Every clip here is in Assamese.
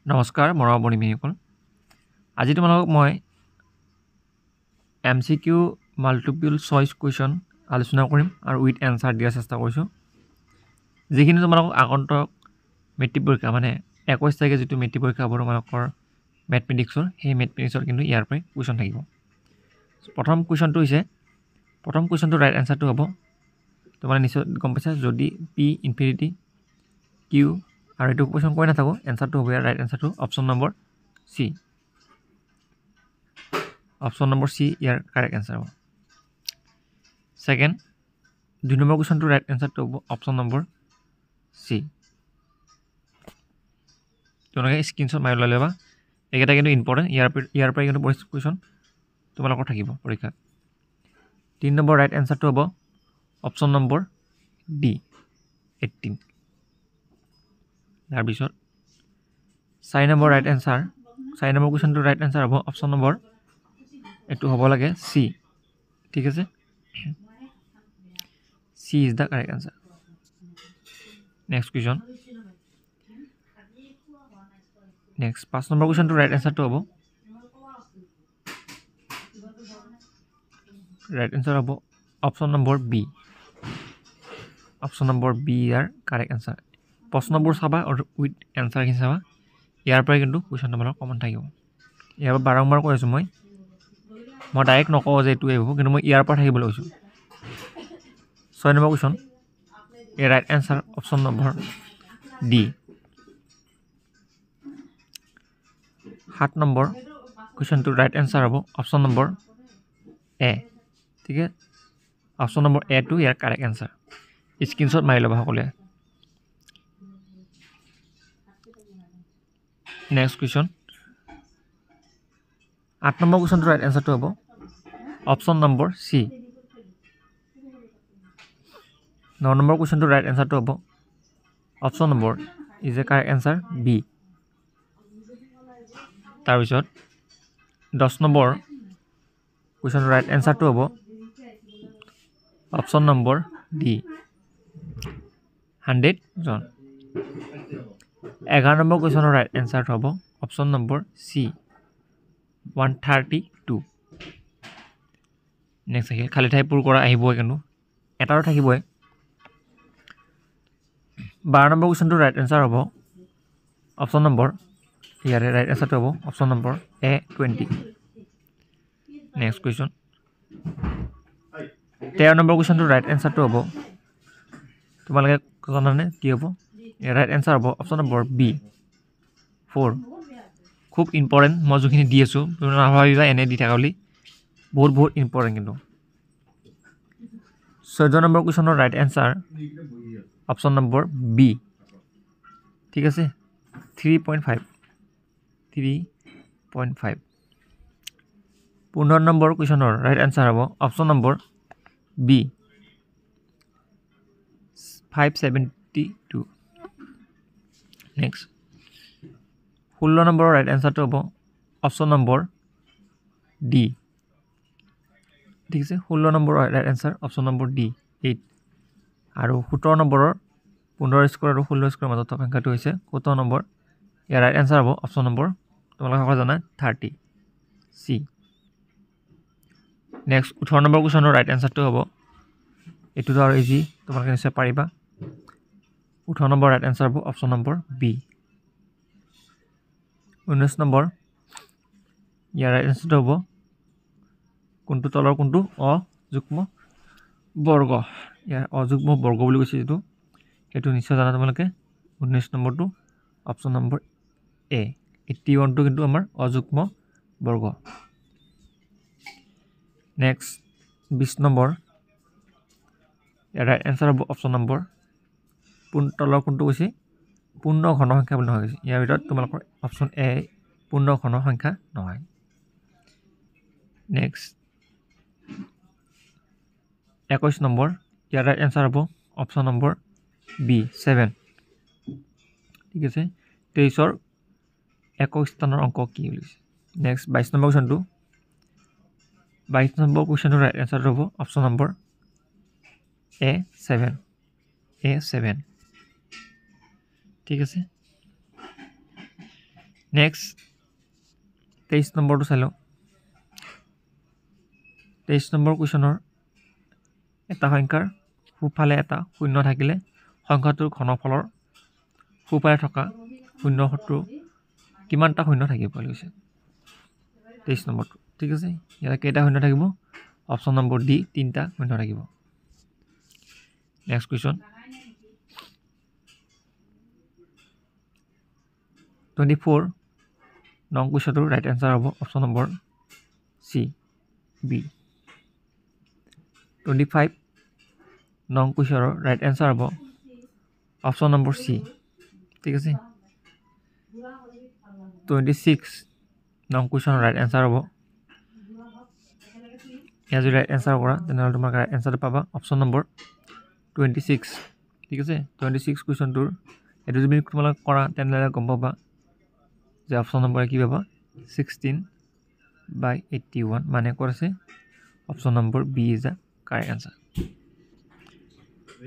নমস্কাৰ মৰমৰ বন্ধুসকল আজি তোমালোকক মই MCQ মাল্টিপল চইচ কুৱেশ্যন আলোচনা কৰিম আৰু উইথ এনসাৰ দিয়াৰ চেষ্টা কৰিছোঁ যিখিনি তোমালোকক আগন্তুক মেট্ৰিক পৰীক্ষা মানে 21 তাৰিখে যেটো মেট্ৰিক পৰীক্ষা হ'ব তোমালোকৰ মেথমেটিক্সৰ সেই মেথমেটিক্সৰ কিন্তু ইয়াৰ পৰা কুৱেশ্যন থাকিব প্ৰথম কুৱেশ্যনটো ৰাইট এনসাৰটো হ'ব তোমালোকে নিশ্চয় গম পাইছা যদি p ইনফিনিটি q আৰু এটো কুৱেশ্যন কৈ নাথাকো এনসাৰটো হ'ব ইয়াৰ ৰাইট এনসাৰটো option number C option number C ইয়াৰ কাৰেক্ট এনসাৰ হ'ব সেকেন্ড দুই নম্বৰ কুৱেশ্যনটো ৰাইট এনসাৰটো হ'ব অপচন নম্বৰ C তোমালোকে স্ক্ৰিনশ্বট মাৰি ল'বা এইকেইটা কিন্তু ইম্পৰ্টেন্ট ইয়াৰ পৰা কিন্তু কুৱেশ্যন তোমালোকৰ থাকিব পৰীক্ষাত 3 নম্বৰ ৰাইট এনসাৰটো হ'ব অপচন নম্বৰ D 18 তাৰ পিছত 4 নম্বৰ ৰাইট এনসাৰ 4 নম্বৰ কুৱেশ্যনটো ৰাইট এনসাৰ হ'ব অপচন নম্বৰ এটো হ'ব লাগে C ঠিক আছে C is the correct answer next question next 5 number কুৱেশ্যনটো ৰাইট এনসাৰটো হ'ব ৰাইট এনসাৰ হ'ব option number B option number B ইয়াৰ কাৰেক্ট এনসাৰ প্ৰশ্নবোৰ চাবা আৰু উইথ এনসাৰ খিনি চাবা ইয়াৰ পৰা কিন্তু কুৱেশ্যন তোমালোকৰ কমন থাকিব ইয়াৰ বাৰম্বাৰ কৈ আছো মই ডাইৰেক্ট নকওঁ যে এটো আহিব কিন্তু মই ইয়াৰ পৰা থাকিবলৈ কৈছো 6 নম্বৰ কুৱেশ্যন এ right answer option number D 7 number কুৱেশ্যনটো ৰাইট এনসাৰ হ'ব অপচন নম্বৰ A ঠিক আছে অপচন নম্বৰ A টো ইয়াৰ কাৰেক্ট এনসাৰ স্ক্ৰিনশ্বট মাৰি ল'বা সকলোৱে নেক্সট কুৱেশ্যন 8 নম্বৰ কুৱেশ্যনটো ৰাইট এনসাৰটো হ'ব অপচন নম্বৰ C 9 নম্বৰ কুৱেশ্যনটো ৰাইট এনসাৰটো হ'ব option number is a correct answer B তাৰ পিছত 10 নম্বৰ কুৱেশ্যনটো ৰাইট এনসাৰটো হ'ব অপচন নম্বৰ D 100 জন 11 নম্বৰ কুৱেশ্যনৰ ৰাইট এনসাৰটো হ'ব অপচন নম্বৰ C 132 নেক্সট আহিল খালি ঠাই পূৰ কৰা আহিবই কিন্তু এটাৰো থাকিবই 12 নম্বৰ কুৱেশ্যনটো ৰাইট এনসাৰ হ'ব অপচন নম্বৰ ইয়াৰে ৰাইট এনসাৰটো হ'ব option number A20 next question 13 number কুৱেশ্যনটো ৰাইট এনসাৰটো হ'ব তোমালোকে জানানে কি হ'ব ৰাইট এনসাৰ হ'ব অপচন নম্বৰ B4 খুব ইম্পৰ্টেন্ট মই যখিনি দি আছো তুমি নাভাবিবা এনে দি থাকা বুলি বহুত ইম্পৰ্টেন্ট কিন্তু 14 নম্বৰ কুৱেশ্যনৰ right answer option number B ঠিক আছে 3.5 15 নম্বৰ কুৱেশ্যনৰ ৰাইট এনসাৰ হ'ব option number B 572 next 16 number right এনসাৰটো হ'ব অপচন নম্বৰ D ঠিক আছে 16 number right answer option number D 8 আৰু 17 নম্বৰৰ 15 স্কয়াৰ আৰু 16 স্কয়াৰ মাজত থকা সংখ্যাটো হৈছে 17 নম্বৰ ইয়াৰ ৰাইট এনসাৰ হ'ব অপচন নম্বৰ তোমালোকে জানা 30 C নেক্সট 18 নম্বৰ কুৱেশ্যনৰ ৰাইট এনসাৰটো হ'ব এটোটো আৰু ইজি তোমালোকে নিশ্চয় পাৰিবা 18 নম্বৰ ৰাইট এনসাৰ হ'ব অপচন নম্বৰ B 19 নম্বৰ ইয়াৰ ৰাইট এনসাৰটো হ'ব কোনটো তলৰ কোনটো অযুগ্ম বৰ্গ ইয়াৰ অযুগ্ম বৰ্গ বুলি কৈছে যেটো হেতু নিশ্চয় জানা তোমালোকে 19 নম্বৰটো অপচন নম্বৰ A 81 টো কিন্তু আমাৰ অযুগ্ম বৰ্গ নেক্সট 20 নম্বৰ ইয়াৰ ৰাইট এনসাৰ হ'ব অপচন নম্বৰ তলৰ কোনটো কৈছে পূৰ্ণ ঘন সংখ্যা বুলি নহয় ইয়াৰ ভিতৰত তোমালোকৰ অপচন A পূৰ্ণ ঘন সংখ্যা নহয় নেক্সট 21 নম্বৰ ইয়াৰ ৰাইট এনসাৰ হ'ব অপচন নম্বৰ B7 ঠিক আছে 23 ৰ একক স্থানৰ অংক কি হৈছে নেক্সট 22 নম্বৰ কুৱেশ্যনটো 22 নম্বৰ কুৱেশ্যনৰ ৰাইট এনসাৰটো হ'ব অপচন নম্বৰ A7 ঠিক আছে নেক্সট 23 নম্বৰটো চাই লওঁ 23 নম্বৰ কুৱেশ্যনৰ এটা সংখ্যাৰ সোঁফালে এটা শূন্য থাকিলে সংখ্যাটোৰ ঘনফলৰ সোঁফালে থকা শূন্যটো কিমানটা শূন্য থাকিব বুলি কৈছে 23 নম্বৰটো ঠিক আছে ইয়াত কেইটা শূন্য থাকিব অপশ্যন নম্বৰ ডি 3টা শূন্য থাকিব নেক্সট কুৱেশ্যন 24 নং কুৱেশ্যনটোৰ ৰাইট এনসাৰ হ'ব অপশ্যন নম্বৰ চি বি 25 নং কুৱেশ্যনৰ ৰাইট এনসাৰ হ'ব অপশ্যন নম্বৰ চি ঠিক আছে 26 নং কুৱেশ্যনৰ ৰাইট এনসাৰ হ'ব ইয়াৰ যদি ৰাইট এনসাৰ কৰা তেনেহ'লে তোমাক ৰাইট এনসাৰটো পাবা অপশ্যন নম্বৰ 26 ঠিক আছে 26 কুৱেশ্যনটোৰ এইটো যদি তোমালোকে কৰা তেনেহ'লে গম পাবা যে অপশ্যন নম্বৰ কি পাবা 16/81 মানে ক'ত আছে option number B is the correct answer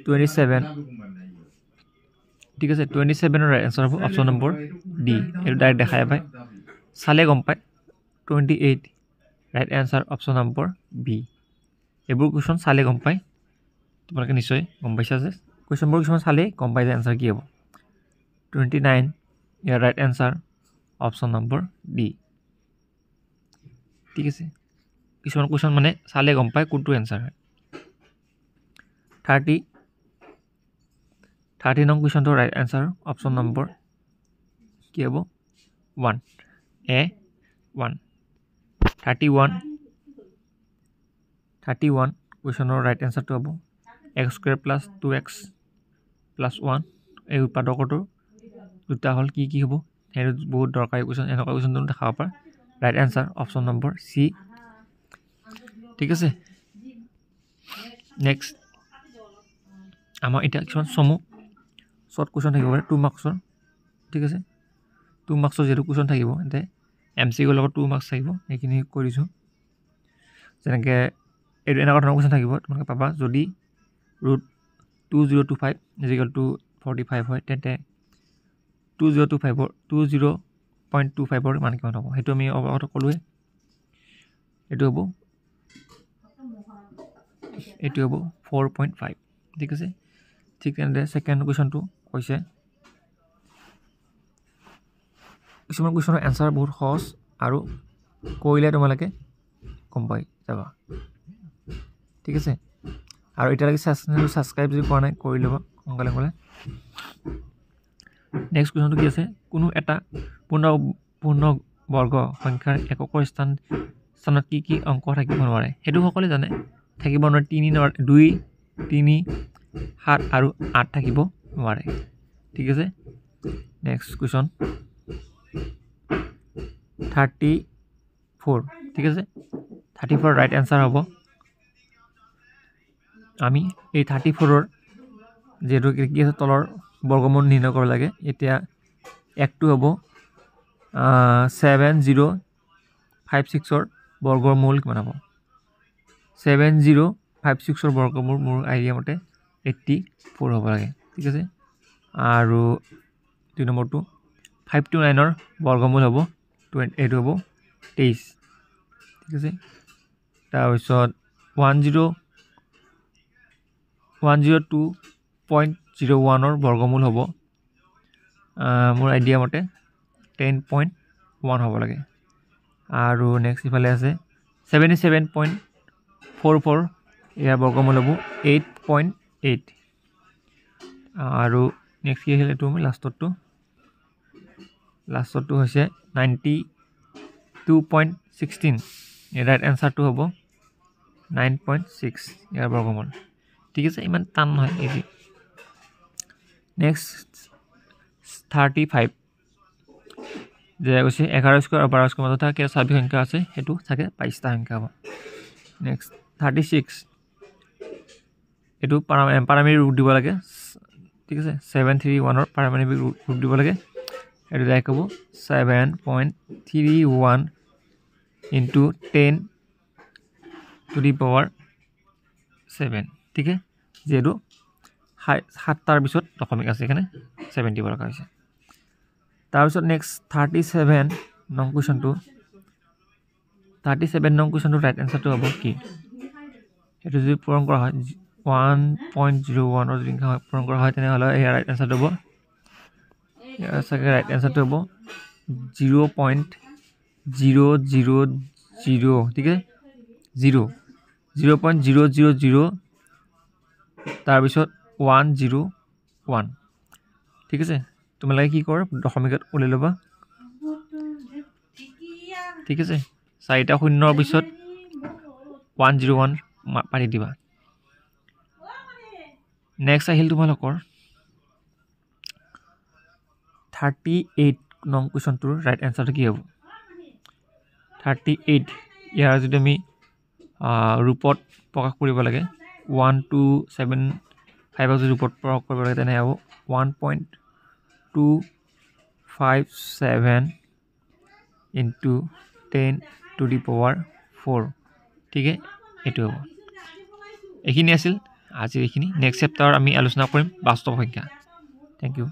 27 ঠিক আছে 27ৰ ৰাইট আনসাৰ হ'ব অপশ্যন নম্বৰ ডি এইটো ডাইৰেক্ট দেখাই পায় চালে গম পায় 28 right answer option number B এইবোৰ কুৱেশ্যন চালে গম পায় তোমালোকে নিশ্চয় গম পাইছা যে কুৱেশ্যনবোৰ কিছুমান চালে গম পাই যে আনসাৰ কি হ'ব 29 ইয়াৰ right answer option number D ঠিক আছে কিছুমান কুৱেশ্যন মানে চালে গম পায় কোনটো এনসাৰ হয় 30 নং কুৱেশ্যনটোৰ ৰাইট আনসাৰ অপশ্যন নম্বৰ কি হ'ব 1 এ 1 31 কুৱেশ্যনৰ ৰাইট আনসাৰটো হ'ব x² + 2x + 1 এই উৎপাদকটো দুটা হ'ল কি হ'ব সেইটো বহুত দৰকাৰী কুৱেশ্যন এনেকুৱা কুৱেশ্যনটো দেখাব পাৰা right answer option number C ঠিক আছে নেক্সট আমাৰ এতিয়া কিছুমান শ্বৰ্ট কুৱেশ্যন থাকিব পাৰে 2 মাৰ্কছৰ ঠিক আছে 2 মাৰ্কছৰ যিটো কুৱেশ্যন থাকিব এতে MCQ লগত 2 মাৰ্কছ থাকিব এইখিনি কৰিছোঁ যেনেকৈ এইটো এনেকুৱা ধৰণৰ কুৱেশ্যন থাকিব তোমালোকে পাবা যদি √2025 = 45 হয় তেন্তে 20.25ৰ মান কিমান হ'ব সেইটো আমি অৱগত ক'লোৱে এইটো হ'ব 4.5 ঠিক আছে ঠিক তেনেদৰে ছেকেণ্ড কুৱেশ্যনটো কৈছে কিছুমান কুৱেশ্যনৰ এনসাৰ বহুত সহজ আৰু কৰিলে তোমালোকে গম পাই যাবা ঠিক আছে আৰু এতিয়ালৈকে চেনেলটো ছাবস্ক্ৰাইব যদি কৰা নাই কৰি ল'বা সোনকালে নেক্সট কুৱেশ্যনটো কি আছে কোনো এটা পূৰ্ণ বৰ্গ সংখ্যাৰ এককৰ স্থানত কি অংক থাকিব নোৱাৰে সেইটো সকলোৱে জানে থাকিব নোৱাৰে 2 3 7 আৰু 8 থাকিব নোৱাৰে ঠিক আছে নেক্সট কুৱেশ্যন 34 ঠিক আছে 34 ৰাইট এনসাৰ হ'ব আমি এই 34ৰ যেটো কি আছে তলৰ বৰ্গমূল নিৰ্ণয় কৰিব লাগে এতিয়া একটো হ'ব 7056ৰ বৰ্গমূল কিমান হ'ব 7056ৰ বৰ্গমূল মোৰ আইডিয়া মতে 84 হ'ব লাগে ঠিক আছে আৰু 2 নম্বৰটো 529ৰ বৰ্গমূল হ'ব এইটো হ'ব 23 ঠিক আছে তাৰপিছত 102.01ৰ বৰ্গমূল হ'ব মোৰ আইডিয়া মতে 10.1 হ'ব লাগে আৰু নেক্সট ইফালে আছে 77.44 ইয়াৰ বৰ্গমূল হ'ব 8.8 আৰু নেক্সট কি আহিলে এইটো লাষ্টৰটো হৈছে 92.16 ইয়াৰ ৰাইট এনসাৰটো হ'ব 9.6 ইয়াৰ বৰ্গমূল ঠিক আছে ইমান টান নহয় ইজি নেক্সট 35 যে কৈছে 11² আৰু 12² মাজত থকা কেইটা স্বাভাৱিক সংখ্যা আছে সেইটো থাকে 22টা সংখ্যা হ'ব নেক্সট 36 এইটো পাৰামেট্ৰিক ৰুট দিব লাগে ঠিক আছে 731ৰ পাৰামেট্ৰিক ৰুট দিব লাগে এইটো ডাইৰেক্ট হ'ব 7.31 × 10⁻7 ঠিক আছে যিহেতু 7টাৰ পিছত দশমিক আছে এখানে 7 দিব লগা হৈছে তাৰপিছত নেক্সট 37 নং কুৱেশ্যনটো 37 নং কুৱেশ্যনটো ৰাইট এনচাৰটো হ'ব কি সেইটো যদি পূৰণ কৰা হয় 1.01 যদি পূৰণ কৰা হয় তেনেহ'লে ইয়াৰ ৰাইট এনচাৰটো হ'ব ইয়াৰ চাগে ৰাইট এনচাৰটো হ'ব 0.000 ঠিক আছে 0.000 তাৰপিছত 101 ঠিক আছে তোমালোকে কি কৰ দশমিকত উলিয়াই ল'বা ঠিক আছে 4টা শূন্যৰ পিছত 101 পাতি দিবা নেক্সট আহিল তোমালোকৰ 38 নং কুৱেশ্যনটোৰ ৰাইট এনচাৰটো কি হ'ব 38 ইয়াৰ যদি আমি ৰূপত প্ৰকাশ কৰিব লাগে 1.275 যদি ৰূপত প্ৰকাশ কৰিব লাগে তেনে হ'ব 1.257 into 10 to the power 4 ঠিক আছে এইটো হ'ব এইখিনি আছিল আজিৰ এইখিনি নেক্সট চেপ্টাৰ আমি আলোচনা কৰিম বাস্তৱ সংখ্যা থেংক ইউ